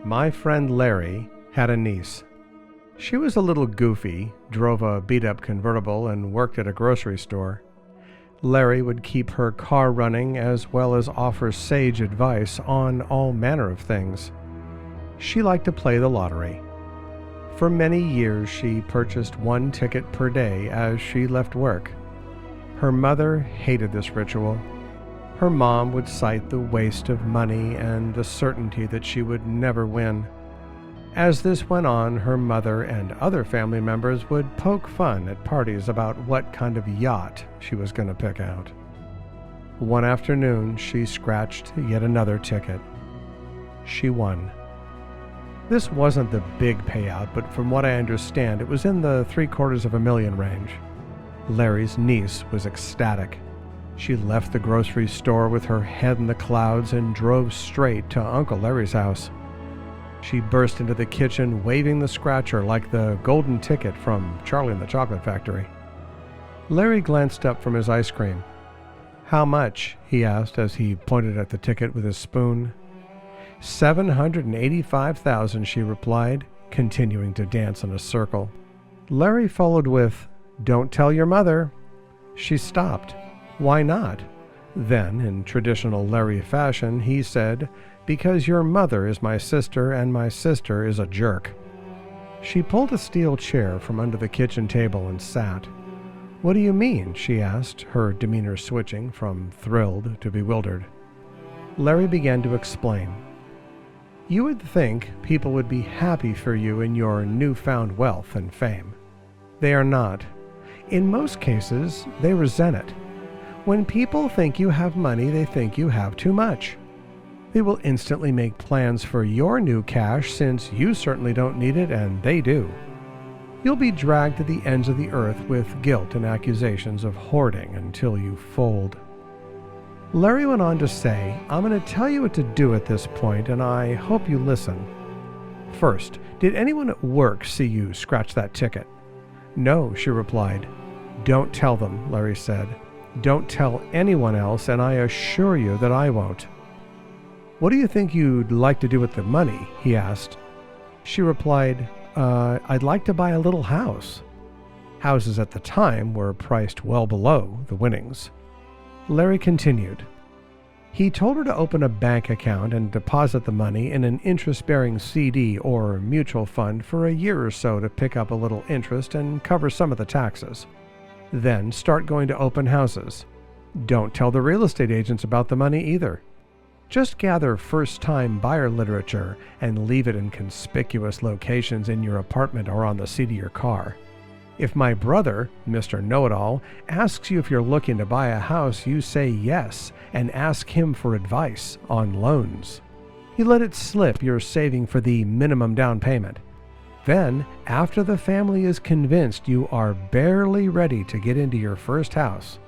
My friend Larry had a niece. She was a little goofy, drove a beat-up convertible, and worked at a grocery store. Larry would keep her car running as well as offer sage advice on all manner of things. She liked to play the lottery. For many years, she purchased one ticket per day as she left work. Her mother hated this ritual. Her mom would cite the waste of money and the certainty that she would never win. As this went on, her mother and other family members would poke fun at parties about what kind of yacht she was going to pick out. One afternoon, she scratched yet another ticket. She won. This wasn't the big payout, but from what I understand, it was in the $750,000 range. Larry's niece was ecstatic. She left the grocery store with her head in the clouds and drove straight to Uncle Larry's house. She burst into the kitchen, waving the scratcher like the golden ticket from Charlie and the Chocolate Factory. Larry glanced up from his ice cream. "How much?" he asked as he pointed at the ticket with his spoon. $785,000, she replied, continuing to dance in a circle. Larry followed with, "Don't tell your mother." She stopped. "Why not?" Then, in traditional Larry fashion, he said, "Because your mother is my sister and my sister is a jerk." She pulled a steel chair from under the kitchen table and sat. "What do you mean?" she asked, her demeanor switching from thrilled to bewildered. Larry began to explain. "You would think people would be happy for you in your newfound wealth and fame. They are not. In most cases, they resent it. When people think you have money, they think you have too much. They will instantly make plans for your new cash since you certainly don't need it and they do. You'll be dragged to the ends of the earth with guilt and accusations of hoarding until you fold." Larry went on to say, "I'm going to tell you what to do at this point, and I hope you listen. First, did anyone at work see you scratch that ticket?" "No," she replied. "Don't tell them," Larry said. "Don't tell anyone else, and I assure you that I won't." "What do you think you'd like to do with the money?" he asked. She replied, I'd like to buy a little house." Houses at the time were priced well below the winnings. Larry continued. He told her to open a bank account and deposit the money in an interest-bearing CD or mutual fund for a year or so to pick up a little interest and cover some of the taxes. Then start going to open houses. Don't tell the real estate agents about the money either. Just gather first-time buyer literature and leave it in conspicuous locations in your apartment or on the seat of your car. If my brother, Mr. Know-It-All, asks you if you're looking to buy a house, you say yes and ask him for advice on loans. You let it slip you're saving for the minimum down payment. Then, after the family is convinced you are barely ready to get into your first house,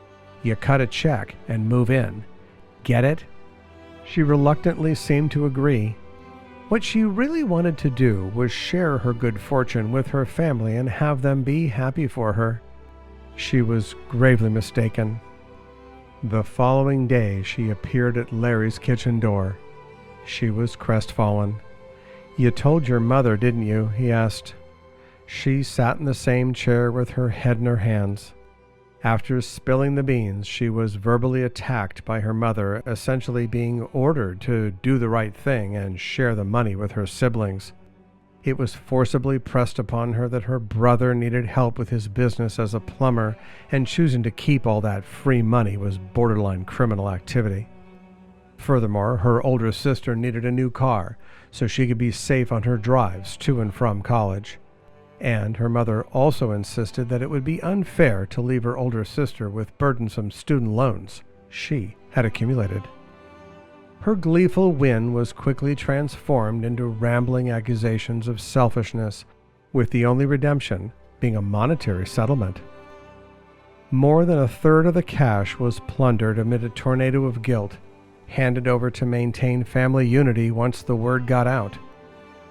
you cut a check and move in. Get it? She reluctantly seemed to agree. What she really wanted to do was share her good fortune with her family and have them be happy for her. She was gravely mistaken. The following day, she appeared at Larry's kitchen door. She was crestfallen. "You told your mother, didn't you?" he asked. She sat in the same chair with her head in her hands. After spilling the beans, she was verbally attacked by her mother, essentially being ordered to do the right thing and share the money with her siblings. It was forcibly pressed upon her that her brother needed help with his business as a plumber, and choosing to keep all that free money was borderline criminal activity. Furthermore, her older sister needed a new car so she could be safe on her drives to and from college. And her mother also insisted that it would be unfair to leave her older sister with burdensome student loans she had accumulated. Her gleeful win was quickly transformed into rambling accusations of selfishness, with the only redemption being a monetary settlement. More than a third of the cash was plundered amid a tornado of guilt, handed over to maintain family unity once the word got out.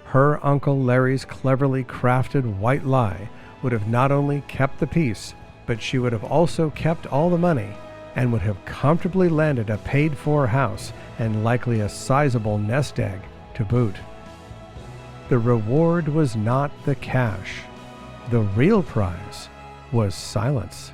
Her Uncle Larry's cleverly crafted white lie would have not only kept the peace, but she would have also kept all the money and would have comfortably landed a paid-for house and likely a sizable nest egg to boot. The reward was not the cash. The real prize was silence.